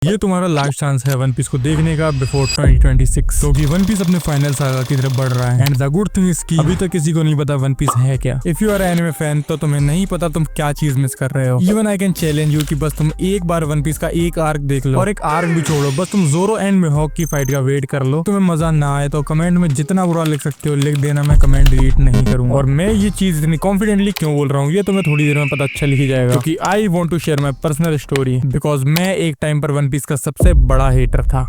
ये तुम्हारा last chance है वन पीस को देखने का बिफोर 2026, क्योंकि वन पीस अपने फाइनल सागा की तरफ बढ़ रहा है। And the good thing is की अभी तक किसी को नहीं पता वन पीस है क्या। If you are anime fan तो तुम्हें नहीं पता तुम क्या चीज मिस कर रहे हो। Even I can challenge you कि बस तुम एक बार वन पीस का एक आर्क देख लो, और एक आर्क भी छोड़ो, बस तुम जोरो एंड मिहोक की फाइट का वेट कर लो। तुम्हें मजा ना आए तो कमेंट में जितना बुरा लिख सकते हो लिख देना, मैं कमेंट डिलीट नहीं करूंगा। और मैं ये चीज इतनी कॉन्फिडेंटली क्यों बोल रहा हूँ ये तुम्हें थोड़ी देर में पता चल ही जाएगा, क्योंकि I want to share my personal story. Because मैं एक टाइम पर वन पीस का सबसे बड़ा हेटर था।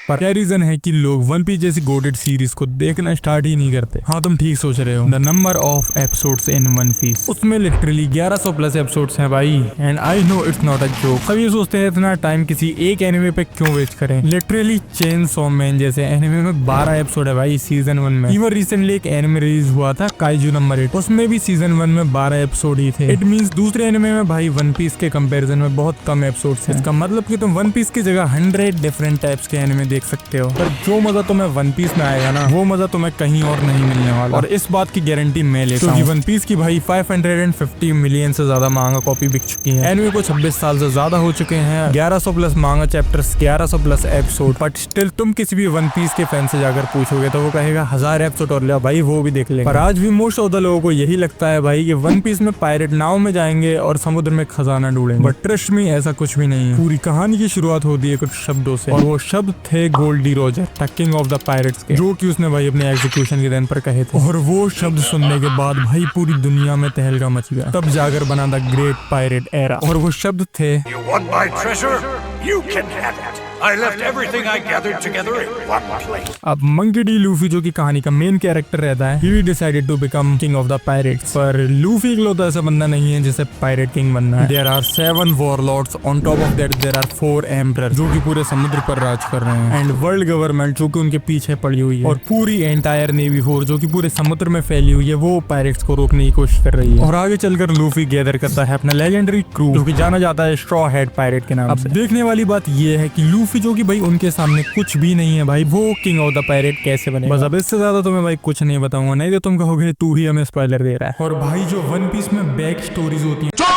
पर क्या रीजन है कि लोग वन पीस जैसी गोटेड सीरीज को देखना स्टार्ट ही नहीं करते। हाँ तुम ठीक सोच रहे हो, the number of episodes in One Piece, उसमें लिटरली 1100 प्लस एपिसोड्स हैं भाई। And I know it's not a joke. सब ये सोचते हैं इतना टाइम किसी एक एनिमे पे क्यों वेस्ट करें। लिटरली चेनसॉ मैन जैसे एनिमे में 12 एपिसोड है भाई सीजन 1 में। इवन रिसेंटली एक एनिमे रिलीज हुआ था काइजू नंबर 8, उसमें भी सीजन 1 में 12 एपिसोड ही थे। इट मींस दूसरे एनिमे में भाई वन पीस के कंपैरिजन में बहुत कम एपिसोड्स हैं। इसका मतलब कि तुम वन पीस की जगह 100 डिफरेंट टाइप्स के एनिमे देख सकते हो। पर जो मजा तुम्हें वन पीस में आएगा ना, वो मजा तुम्हें कहीं और नहीं मिलने वाला। और इस बात की गारंटी मैं लेता हूँ। वन पीस की भाई 550 मिलियन से ज्यादा मांगा कॉपी बिक चुकी है। एनिमे को 26 साल से ज्यादा हो चुके हैं, 1100 प्लस मांगा chapters, 1100 plus episode. But still तुम किसी भी वन पीस के फैन से जाकर पूछोगे तो वो कहेगा 1000 एपिसोड और ले भाई, वो भी देख लेंगे। पर आज भी मोस्ट ऑफ द लोगों को यही लगता है भाई कि वन पीस में पायरेट नाव में जाएंगे और समुद्र में खजाना ढूंढेंगे। बट ट्रस्ट में ऐसा कुछ भी नहीं है। पूरी कहानी की शुरुआत होती है कुछ शब्दों से, और वो शब्द थे Gol D Roger, king of the pirates के, जो कि उसने भाई अपने एग्जीक्यूशन के दिन पर कहे थे। और वो शब्द सुनने के बाद भाई पूरी दुनिया में तहलका मच गया। तब जाकर बना द ग्रेट पायरेट एरा। और वो शब्द थे, You want my treasure? You can have it. I left everything I gathered together in one place. अब मंकी डी लूफी जो की कहानी का मेन कैरेक्टर रहता है, he decided to become king of the pirates। पर लूफी इकलौता ऐसा बंदा नहीं है जिसे पायरेट किंग बनना है। There are 7 warlords, on top of that there are 4 emperors जो कि पूरे समुद्र पर राज कर रहे हैं, एंड वर्ल्ड गवर्नमेंट जो कि उनके पीछे पड़ी हुई है, और पूरी एंटायर नेवी फोर्स जो कि पूरे समुद्र में फैली हुई है, वो पायरेट्स को रोकने की कोशिश कर रही है। और आगे चलकर लूफी गैदर करता है अपना लेजेंडरी क्रू जो कि जाना जाता है स्ट्रॉ हेड पायरेट के नाम से। अब देखने वाली बात ये है कि लूफी जो कि भाई उनके सामने कुछ भी नहीं है भाई, वो किंग ऑफ द पायरेट कैसे बने। बस अब इससे ज्यादा तुम्हें भाई कुछ नहीं बताऊंगा, नहीं तो तुम कहोगे तू ही हमें स्पॉइलर दे रहा है। और भाई जो वन पीस में बैक स्टोरीज होती है,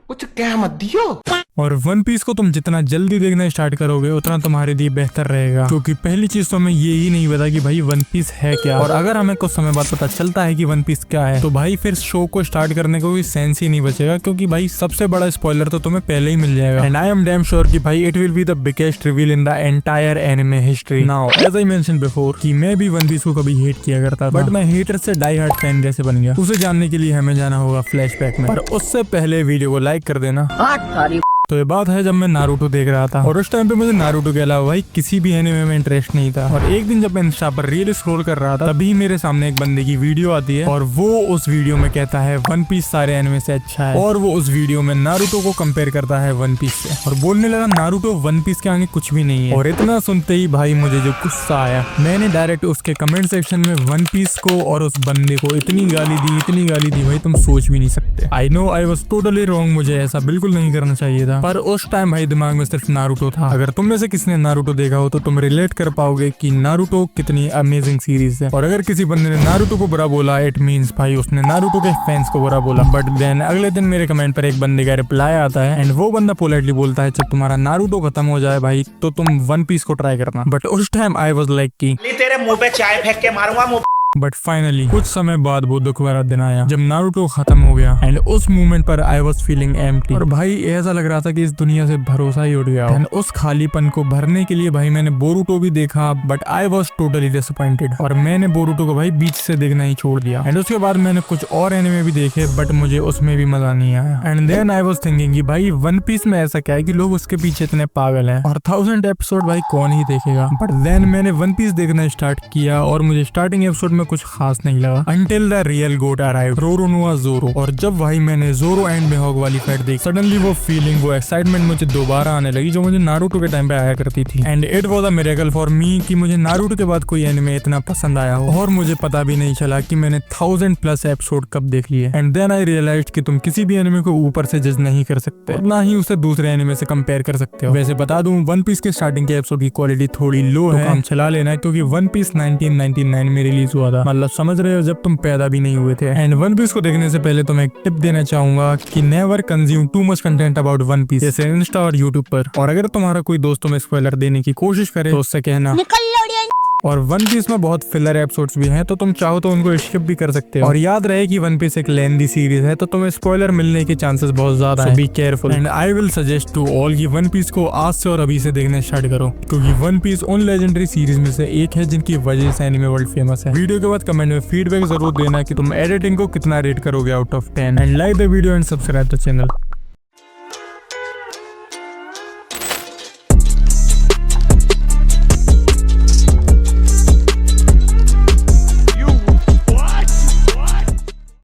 कुछ कह मत दियो। और वन पीस को तुम जितना जल्दी देखना स्टार्ट करोगे उतना तुम्हारे लिए बेहतर रहेगा, क्योंकि पहली चीज तो हमें ये ही नहीं पता कि भाई वन पीस है क्या। और अगर हमें कुछ समय बाद पता चलता है कि वन पीस क्या है तो भाई फिर शो को स्टार्ट करने को कोई सेंस ही नहीं बचेगा, क्योंकि भाई सबसे बड़ा स्पॉइलर तो तुम्हें पहले ही मिल जाएगा। And I am damn sure कि भाई it will be the biggest reveal in the entire anime history. Now as I mention before कि मैं भी वन पीस को कभी हेट किया करता था, बट मैं हेटर से डाई हार्ड फैन जैसे बन गया। उसे जानने के लिए हमें जाना होगा फ्लैशबैक में, पर उससे पहले वीडियो को लाइक कर देना। तो ये बात है जब मैं नारुतो देख रहा था, और उस टाइम पे मुझे नारुतो के अलावा भाई किसी भी एनिमे में इंटरेस्ट नहीं था। और एक दिन जब मैं इंस्टा पर रील स्क्रॉल कर रहा था तभी मेरे सामने एक बंदे की वीडियो आती है, और वो उस वीडियो में कहता है वन पीस सारे एनिमे से अच्छा है। और वो उस वीडियो में नारुतो को कंपेयर करता है वन पीस से, और बोलने लगा नारुतो वन पीस के आगे कुछ भी नहीं है। और इतना सुनते ही भाई मुझे जो गुस्सा आया, मैंने डायरेक्ट उसके कमेंट सेक्शन में वन पीस को और उस बंदे को इतनी गाली दी भाई तुम सोच भी नहीं सकते। I know I was totally wrong, मुझे ऐसा बिल्कुल नहीं करना चाहिए था। पर उस टाइम भाई दिमाग में सिर्फ नारुतो था। अगर तुम में से किसी ने नारुतो देखा हो तो तुम रिलेट कर पाओगे कि नारुतो कितनी अमेजिंग सीरीज है। और अगर किसी बंदे ने नारुतो को बुरा बोला इट मींस भाई उसने नारुतो के फैंस को बुरा बोला। बट देन अगले दिन मेरे कमेंट पर एक बंदे का रिप्लाई आता है, एंड वो बंदा पोलाइटली बोलता है जब तुम्हारा नारुतो खत्म हो जाए भाई तो तुम वन पीस को ट्राई करना। बट उस टाइम आई वाज लाइक कि तेरे मुंह पे चाय फेंक के मारूंगा मुंह। बट फाइनली कुछ समय बाद वो दुख भरा दिन आया जब नारुतो खत्म हो गया, एंड उस मोमेंट पर आई वाज फीलिंग एम्प्टी। और भाई ऐसा लग रहा था कि इस दुनिया से भरोसा ही उठ गया। एंड उस खालीपन को भरने के लिए भाई मैंने बोरुतो भी देखा, but I was totally disappointed, और मैंने बोरुतो को भाई बीच से देखना ही छोड़ दिया। एंड उसके बाद मैंने कुछ और एनिमे भी देखे, बट मुझे उसमें भी मजा नहीं आया। And then I was thinking कि भाई वन पीस में ऐसा क्या है कि लोग उसके पीछे इतने पागल हैं, और 1000 एपिसोड भाई कौन ही देखेगा। बट देन मैंने वन पीस देखना स्टार्ट किया, और मुझे स्टार्टिंग एपिसोड में कुछ खास नहीं लगा until the real goat arrived, रोरोनोआ ज़ोरो। और जब भाई मैंने ज़ोरो एंड मिहोक वाली फाइट देखी, सडनली वो फीलिंग, वो एक्साइटमेंट मुझे दोबारा आने लगी जो मुझे नारुतो के टाइम पे आया करती थी। And it was a miracle for me कि मुझे नारुतो के बाद कोई एनिमे इतना पसंद आया हो, और मुझे पता भी नहीं चला कि मैंने 1000 प्लस एपिसोड कब देख लिए। एंड देन आई रियलाइज्ड कि तुम किसी भी एनिमे को ऊपर से जज नहीं कर सकते, और ना ही उसे दूसरे एनिमे से कंपेयर कर सकते हो। वैसे बता दूं वन पीस के स्टार्टिंग के एपिसोड की क्वालिटी थोड़ी लो है, काम चला लेना है, क्योंकि वन पीस 1999 में रिलीज हुआ था। था, मतलब समझ रहे हो जब तुम पैदा भी नहीं हुए थे। एंड वन पीस को देखने से पहले तो मैं एक टिप देना चाहूंगा कि never consume too much content about One Piece, जैसे इंस्टा और यूट्यूब पर। और अगर तुम्हारा कोई दोस्त तुम्हें स्पॉइलर देने की कोशिश करे तो उससे कहना और वन पीस में बहुत फिलर एपिसोड्स भी हैं, तो तुम चाहो तो उनको स्किप भी कर सकते हो। और याद रहे कि वन पीस एक लेंथी सीरीज है, तो तुम्हें स्पॉइलर मिलने के चांसेस बहुत ज्यादा हैं। Be careful and I will suggest to all कि वन पीस को आज से और अभी से देखने स्टार्ट करो, क्योंकि वन पीस उन लेजेंडरी सीरीज में से एक है जिनकी वजह से एनिमे वर्ल्ड फेमस है। वीडियो के बाद कमेंट में फीडबैक जरूर देना कि तुम एडिटिंग को कितना रेट करोगे out of 10 and like the video and subscribe the channel.